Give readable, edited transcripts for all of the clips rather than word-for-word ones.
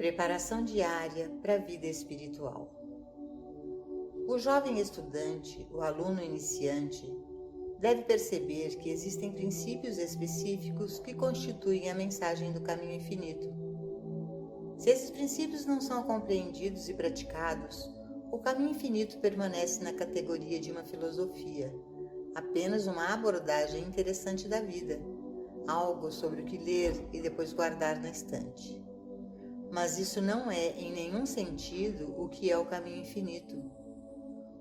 Preparação diária para a vida espiritual. O jovem estudante, o aluno iniciante, deve perceber que existem princípios específicos que constituem a mensagem do caminho infinito. Se esses princípios não são compreendidos e praticados, o caminho infinito permanece na categoria de uma filosofia, apenas uma abordagem interessante da vida, algo sobre o que ler e depois guardar na estante. Mas isso não é, em nenhum sentido, o que é o caminho infinito.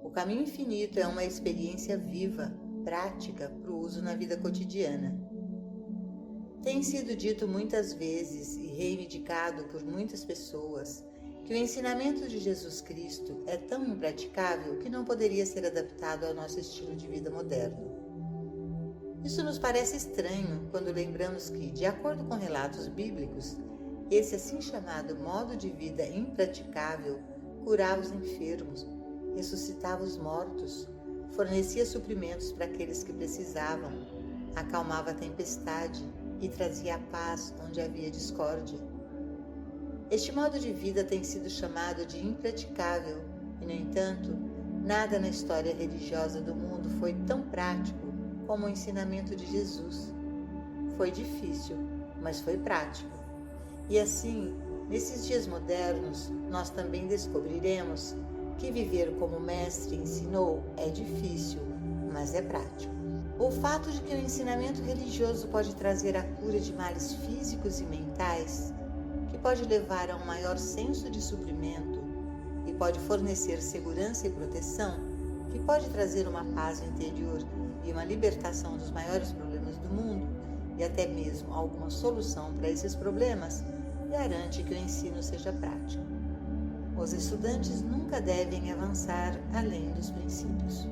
O caminho infinito é uma experiência viva, prática para o uso na vida cotidiana. Tem sido dito muitas vezes e reivindicado por muitas pessoas que o ensinamento de Jesus Cristo é tão impraticável que não poderia ser adaptado ao nosso estilo de vida moderno. Isso nos parece estranho quando lembramos que, de acordo com relatos bíblicos, esse assim chamado modo de vida impraticável curava os enfermos, ressuscitava os mortos, fornecia suprimentos para aqueles que precisavam, acalmava a tempestade e trazia a paz onde havia discórdia. Este modo de vida tem sido chamado de impraticável e, no entanto, nada na história religiosa do mundo foi tão prático como o ensinamento de Jesus. Foi difícil, mas foi prático. E assim, nesses dias modernos, nós também descobriremos que viver como o Mestre ensinou é difícil, mas é prático. O fato de que o ensinamento religioso pode trazer a cura de males físicos e mentais, que pode levar a um maior senso de suprimento e pode fornecer segurança e proteção, que pode trazer uma paz interior e uma libertação dos maiores problemas do mundo e até mesmo alguma solução para esses problemas, garante que o ensino seja prático. Os estudantes nunca devem avançar além dos princípios.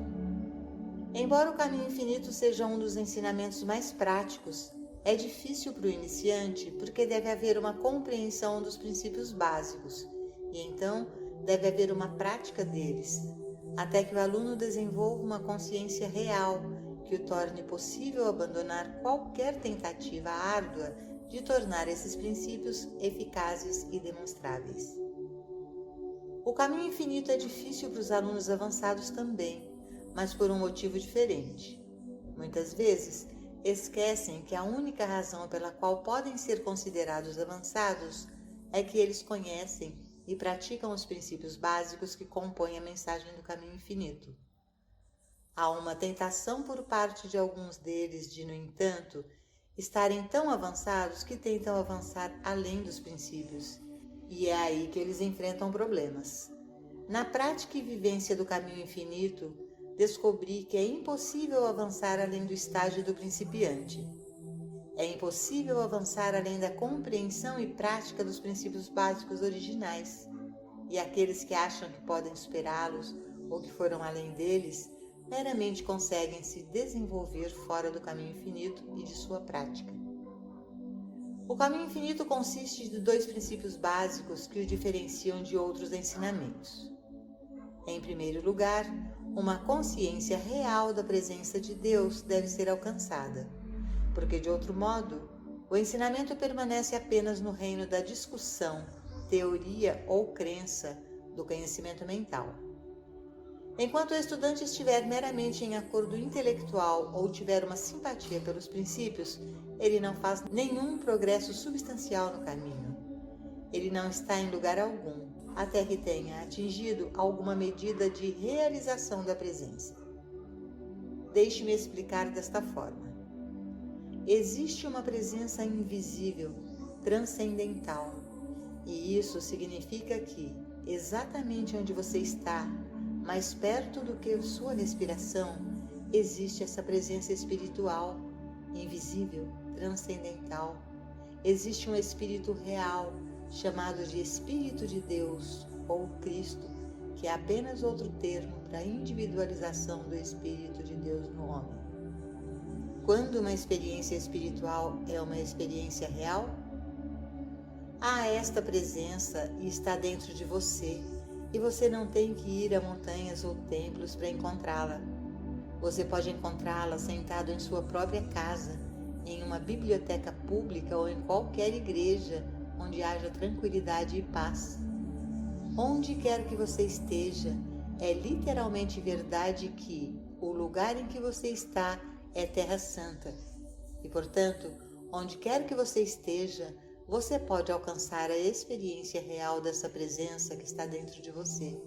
Embora o caminho infinito seja um dos ensinamentos mais práticos, é difícil para o iniciante porque deve haver uma compreensão dos princípios básicos e então deve haver uma prática deles, até que o aluno desenvolva uma consciência real que o torne possível abandonar qualquer tentativa árdua de tornar esses princípios eficazes e demonstráveis. O caminho infinito é difícil para os alunos avançados também, mas por um motivo diferente. Muitas vezes, esquecem que a única razão pela qual podem ser considerados avançados é que eles conhecem e praticam os princípios básicos que compõem a mensagem do caminho infinito. Há uma tentação por parte de alguns deles de, no entanto, estarem tão avançados que tentam avançar além dos princípios, e é aí que eles enfrentam problemas. Na prática e vivência do caminho infinito, descobri que é impossível avançar além do estágio do principiante. É impossível avançar além da compreensão e prática dos princípios básicos originais, e aqueles que acham que podem superá-los ou que foram além deles, meramente conseguem se desenvolver fora do caminho infinito e de sua prática. O caminho infinito consiste de dois princípios básicos que o diferenciam de outros ensinamentos. Em primeiro lugar, uma consciência real da presença de Deus deve ser alcançada, porque de outro modo, o ensinamento permanece apenas no reino da discussão, teoria ou crença do conhecimento mental. Enquanto o estudante estiver meramente em acordo intelectual ou tiver uma simpatia pelos princípios, ele não faz nenhum progresso substancial no caminho. Ele não está em lugar algum, até que tenha atingido alguma medida de realização da presença. Deixe-me explicar desta forma. Existe uma presença invisível, transcendental, e isso significa que, exatamente onde você está, mais perto do que sua respiração, existe essa presença espiritual, invisível, transcendental. Existe um espírito real, chamado de Espírito de Deus ou Cristo, que é apenas outro termo para a individualização do Espírito de Deus no homem. Quando uma experiência espiritual é uma experiência real, há esta presença e está dentro de você, e você não tem que ir a montanhas ou templos para encontrá-la. Você pode encontrá-la sentado em sua própria casa, em uma biblioteca pública ou em qualquer igreja onde haja tranquilidade e paz. Onde quer que você esteja, é literalmente verdade que o lugar em que você está é Terra Santa. E, portanto, onde quer que você esteja, você pode alcançar a experiência real dessa presença que está dentro de você.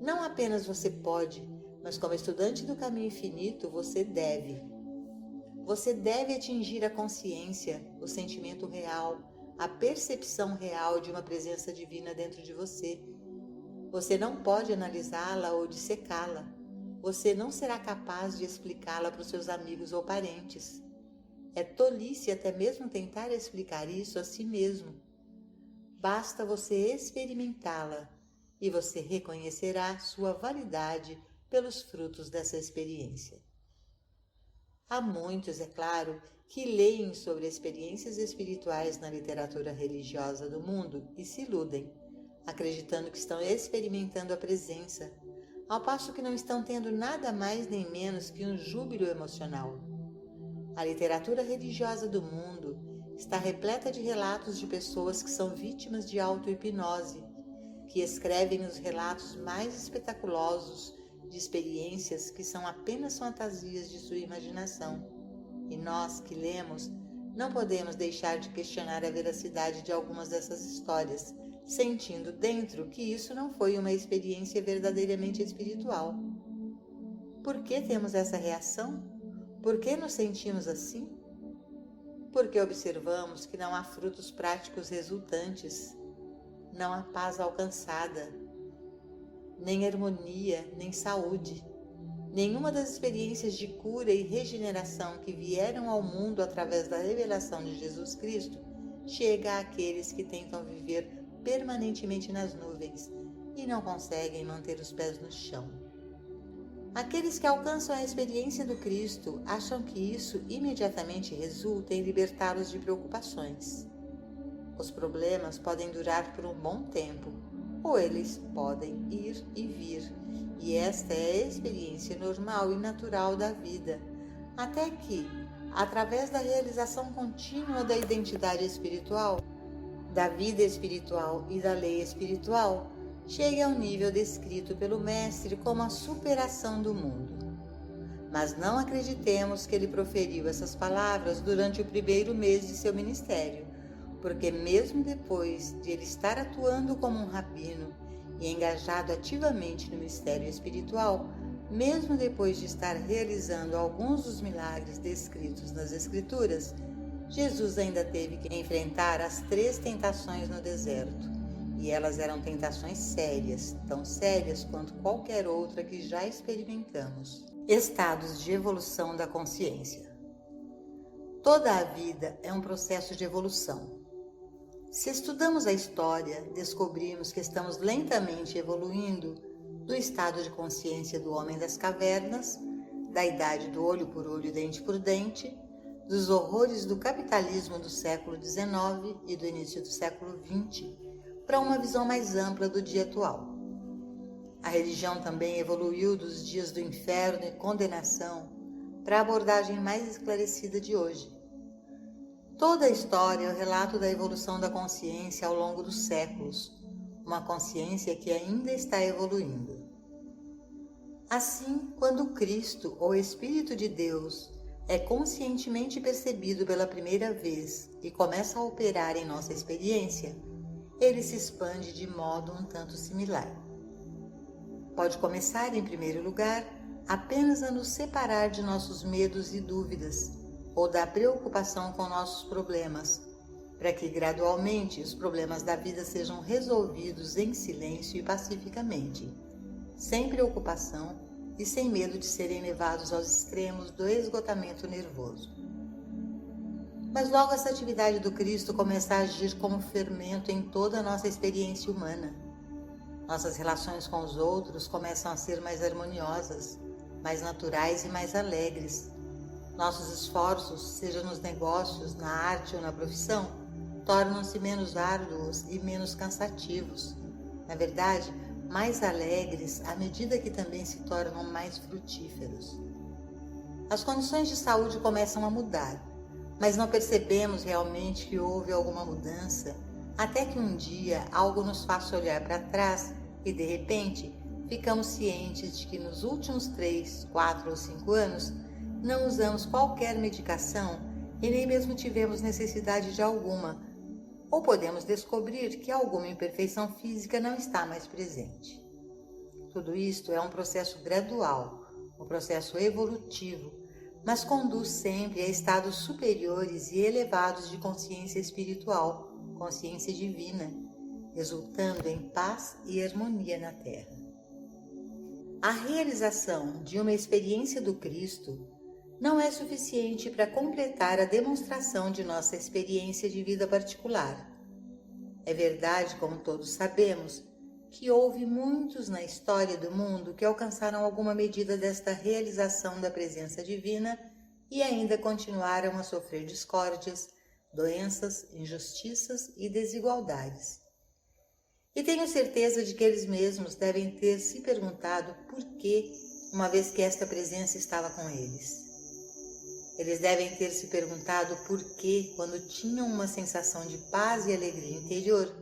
Não apenas você pode, mas como estudante do caminho infinito, você deve. Você deve atingir a consciência, o sentimento real, a percepção real de uma presença divina dentro de você. Você não pode analisá-la ou dissecá-la. Você não será capaz de explicá-la para os seus amigos ou parentes. É tolice até mesmo tentar explicar isso a si mesmo. Basta você experimentá-la e você reconhecerá sua validade pelos frutos dessa experiência. Há muitos, é claro, que leem sobre experiências espirituais na literatura religiosa do mundo e se iludem, acreditando que estão experimentando a presença, ao passo que não estão tendo nada mais nem menos que um júbilo emocional. A literatura religiosa do mundo está repleta de relatos de pessoas que são vítimas de auto-hipnose, que escrevem os relatos mais espetaculosos de experiências que são apenas fantasias de sua imaginação. E nós que lemos, não podemos deixar de questionar a veracidade de algumas dessas histórias, sentindo dentro que isso não foi uma experiência verdadeiramente espiritual. Por que temos essa reação? Por que nos sentimos assim? Porque observamos que não há frutos práticos resultantes, não há paz alcançada, nem harmonia, nem saúde. Nenhuma das experiências de cura e regeneração que vieram ao mundo através da revelação de Jesus Cristo chega àqueles que tentam viver permanentemente nas nuvens e não conseguem manter os pés no chão. Aqueles que alcançam a experiência do Cristo acham que isso imediatamente resulta em libertá-los de preocupações. Os problemas podem durar por um bom tempo, ou eles podem ir e vir, e esta é a experiência normal e natural da vida, até que, através da realização contínua da identidade espiritual, da vida espiritual e da lei espiritual, chegue ao nível descrito pelo Mestre como a superação do mundo. Mas não acreditemos que ele proferiu essas palavras durante o primeiro mês de seu ministério, porque mesmo depois de ele estar atuando como um rabino e engajado ativamente no mistério espiritual, mesmo depois de estar realizando alguns dos milagres descritos nas Escrituras, Jesus ainda teve que enfrentar as 3 tentações no deserto, e elas eram tentações sérias, tão sérias quanto qualquer outra que já experimentamos. Estados de evolução da consciência. Toda a vida é um processo de evolução. Se estudamos a história, descobrimos que estamos lentamente evoluindo do estado de consciência do homem das cavernas, da idade do olho por olho, dente por dente, dos horrores do capitalismo do século XIX e do início do século XX, para uma visão mais ampla do dia atual. A religião também evoluiu dos dias do inferno e condenação para a abordagem mais esclarecida de hoje. Toda a história é o relato da evolução da consciência ao longo dos séculos, uma consciência que ainda está evoluindo. Assim, quando Cristo, ou Espírito de Deus, é conscientemente percebido pela primeira vez e começa a operar em nossa experiência, ele se expande de modo um tanto similar. Pode começar, em primeiro lugar, apenas a nos separar de nossos medos e dúvidas, ou da preocupação com nossos problemas, para que gradualmente os problemas da vida sejam resolvidos em silêncio e pacificamente, sem preocupação e sem medo de serem levados aos extremos do esgotamento nervoso. Mas logo essa atividade do Cristo começa a agir como fermento em toda a nossa experiência humana. Nossas relações com os outros começam a ser mais harmoniosas, mais naturais e mais alegres. Nossos esforços, seja nos negócios, na arte ou na profissão, tornam-se menos árduos e menos cansativos. Na verdade, mais alegres à medida que também se tornam mais frutíferos. As condições de saúde começam a mudar, mas não percebemos realmente que houve alguma mudança, até que um dia algo nos faça olhar para trás e, de repente, ficamos cientes de que nos últimos 3, 4 ou 5 anos não usamos qualquer medicação e nem mesmo tivemos necessidade de alguma, ou podemos descobrir que alguma imperfeição física não está mais presente. Tudo isto é um processo gradual, um processo evolutivo, mas conduz sempre a estados superiores e elevados de consciência espiritual, consciência divina, resultando em paz e harmonia na Terra. A realização de uma experiência do Cristo não é suficiente para completar a demonstração de nossa experiência de vida particular. É verdade, como todos sabemos, que houve muitos na história do mundo que alcançaram alguma medida desta realização da presença divina e ainda continuaram a sofrer discórdias, doenças, injustiças e desigualdades. E tenho certeza de que eles mesmos devem ter se perguntado por que, uma vez que esta presença estava com eles. Eles devem ter se perguntado por que, quando tinham uma sensação de paz e alegria interior,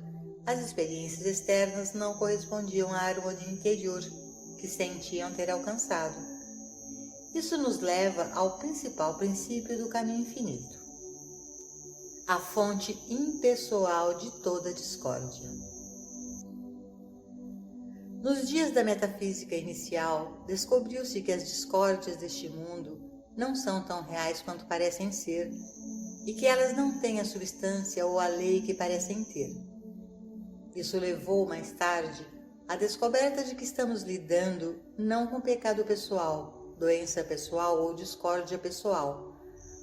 as experiências externas não correspondiam à harmonia interior que sentiam ter alcançado. Isso nos leva ao principal princípio do caminho infinito, a fonte impessoal de toda discórdia. Nos dias da metafísica inicial, descobriu-se que as discórdias deste mundo não são tão reais quanto parecem ser e que elas não têm a substância ou a lei que parecem ter. Isso levou, mais tarde, à descoberta de que estamos lidando não com pecado pessoal, doença pessoal ou discórdia pessoal,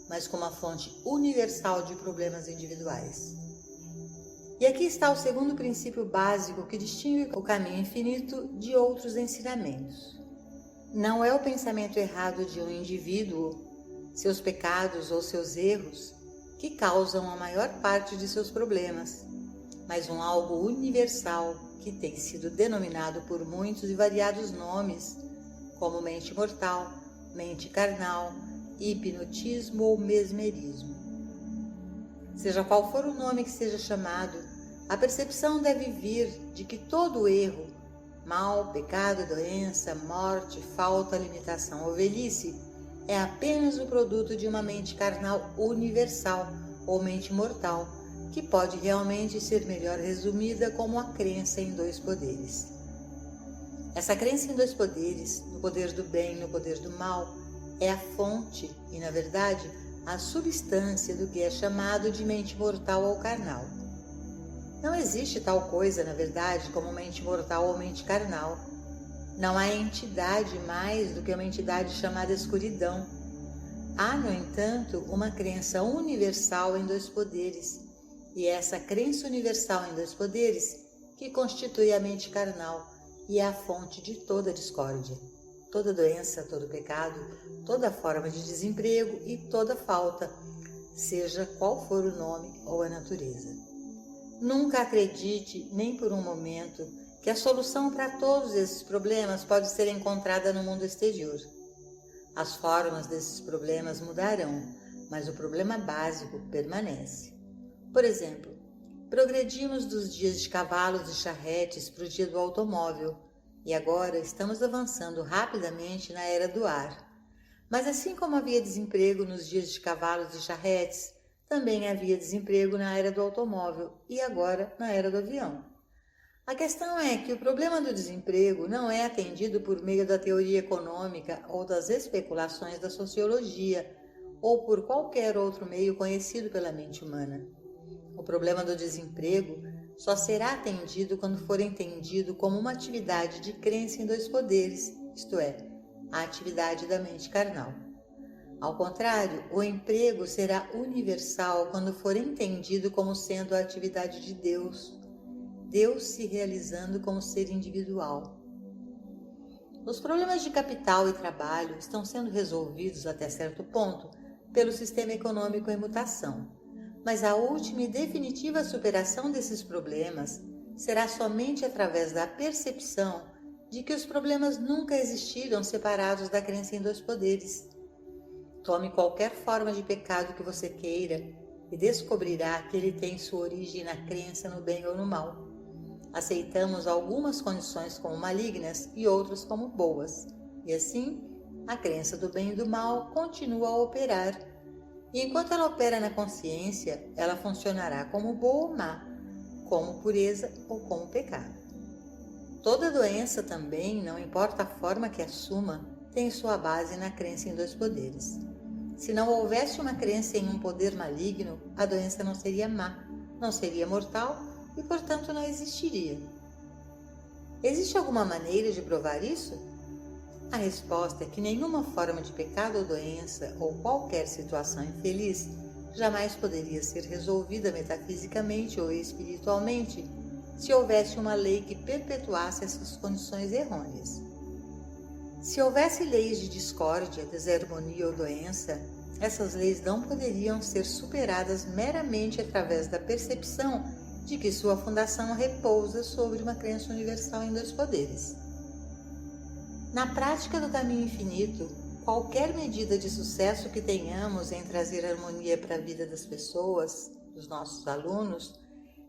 mas com uma fonte universal de problemas individuais. E aqui está o segundo princípio básico que distingue o caminho infinito de outros ensinamentos. Não é o pensamento errado de um indivíduo, seus pecados ou seus erros, que causam a maior parte de seus problemas, mas um algo universal que tem sido denominado por muitos e variados nomes, como mente mortal, mente carnal, hipnotismo ou mesmerismo. Seja qual for o nome que seja chamado, a percepção deve vir de que todo erro, mal, pecado, doença, morte, falta, limitação ou velhice é apenas o produto de uma mente carnal universal ou mente mortal, que pode realmente ser melhor resumida como a crença em dois poderes. Essa crença em dois poderes, no poder do bem e no poder do mal, é a fonte e, na verdade, a substância do que é chamado de mente mortal ou carnal. Não existe tal coisa, na verdade, como mente mortal ou mente carnal. Não há entidade mais do que uma entidade chamada escuridão. Há, no entanto, uma crença universal em dois poderes, e é essa crença universal em dois poderes que constitui a mente carnal e é a fonte de toda discórdia, toda doença, todo pecado, toda forma de desemprego e toda falta, seja qual for o nome ou a natureza. Nunca acredite, nem por um momento, que a solução para todos esses problemas pode ser encontrada no mundo exterior. As formas desses problemas mudarão, mas o problema básico permanece. Por exemplo, progredimos dos dias de cavalos e charretes para o dia do automóvel e agora estamos avançando rapidamente na era do ar. Mas assim como havia desemprego nos dias de cavalos e charretes, também havia desemprego na era do automóvel e agora na era do avião. A questão é que o problema do desemprego não é atendido por meio da teoria econômica ou das especulações da sociologia ou por qualquer outro meio conhecido pela mente humana. O problema do desemprego só será atendido quando for entendido como uma atividade de crença em dois poderes, isto é, a atividade da mente carnal. Ao contrário, o emprego será universal quando for entendido como sendo a atividade de Deus, Deus se realizando como ser individual. Os problemas de capital e trabalho estão sendo resolvidos até certo ponto pelo sistema econômico em mutação, mas a última e definitiva superação desses problemas será somente através da percepção de que os problemas nunca existiram separados da crença em dois poderes. Tome qualquer forma de pecado que você queira e descobrirá que ele tem sua origem na crença no bem ou no mal. Aceitamos algumas condições como malignas e outras como boas, e assim a crença do bem e do mal continua a operar. E enquanto ela opera na consciência, ela funcionará como boa ou má, como pureza ou como pecado. Toda doença também, não importa a forma que assuma, tem sua base na crença em dois poderes. Se não houvesse uma crença em um poder maligno, a doença não seria má, não seria mortal e, portanto, não existiria. Existe alguma maneira de provar isso? A resposta é que nenhuma forma de pecado ou doença, ou qualquer situação infeliz, jamais poderia ser resolvida metafisicamente ou espiritualmente se houvesse uma lei que perpetuasse essas condições errôneas. Se houvesse leis de discórdia, desarmonia ou doença, essas leis não poderiam ser superadas meramente através da percepção de que sua fundação repousa sobre uma crença universal em dois poderes. Na prática do caminho infinito, qualquer medida de sucesso que tenhamos em trazer harmonia para a vida das pessoas, dos nossos alunos,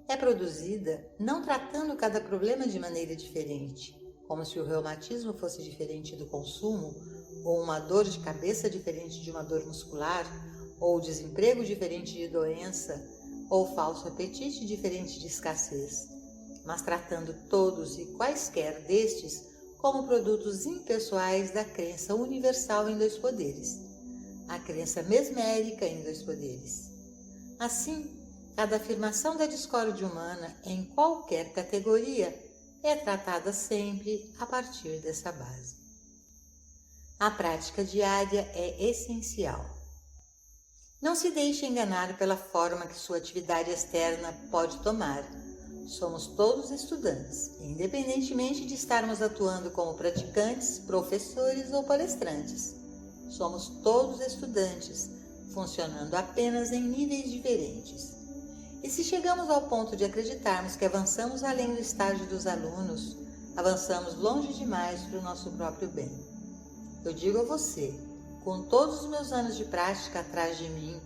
é produzida não tratando cada problema de maneira diferente, como se o reumatismo fosse diferente do consumo, ou uma dor de cabeça diferente de uma dor muscular, ou desemprego diferente de doença, ou falso apetite diferente de escassez, mas tratando todos e quaisquer destes como produtos impessoais da crença universal em dois poderes, a crença mesmérica em dois poderes. Assim, cada afirmação da discórdia humana em qualquer categoria é tratada sempre a partir dessa base. A prática diária é essencial. Não se deixe enganar pela forma que sua atividade externa pode tomar. Somos todos estudantes, independentemente de estarmos atuando como praticantes, professores ou palestrantes. Somos todos estudantes, funcionando apenas em níveis diferentes. E se chegamos ao ponto de acreditarmos que avançamos além do estágio dos alunos, avançamos longe demais para o nosso próprio bem. Eu digo a você, com todos os meus anos de prática atrás de mim,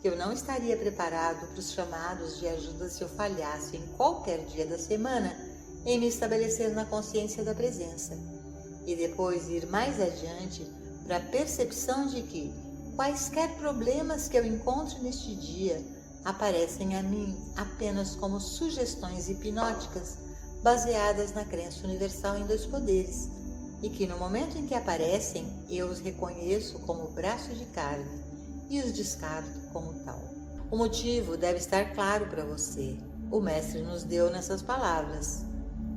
que eu não estaria preparado para os chamados de ajuda se eu falhasse em qualquer dia da semana em me estabelecer na consciência da presença e depois ir mais adiante para a percepção de que quaisquer problemas que eu encontro neste dia aparecem a mim apenas como sugestões hipnóticas baseadas na crença universal em dois poderes e que no momento em que aparecem eu os reconheço como braço de carne e os descarto como tal. O motivo deve estar claro para você. O Mestre nos deu nessas palavras: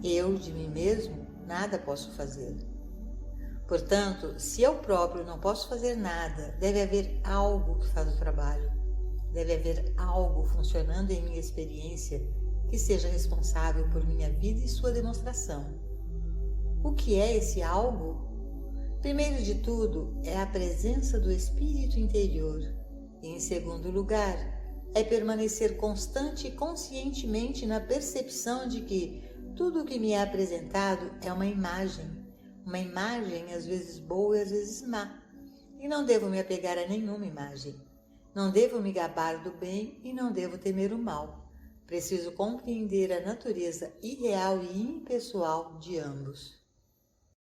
eu, de mim mesmo, nada posso fazer. Portanto, se eu próprio não posso fazer nada, deve haver algo que faz o trabalho. Deve haver algo funcionando em minha experiência que seja responsável por minha vida e sua demonstração. O que é esse algo? Primeiro de tudo, é a presença do espírito interior. E, em segundo lugar, é permanecer constante e conscientemente na percepção de que tudo o que me é apresentado é uma imagem às vezes boa e às vezes má. E não devo me apegar a nenhuma imagem. Não devo me gabar do bem e não devo temer o mal. Preciso compreender a natureza irreal e impessoal de ambos.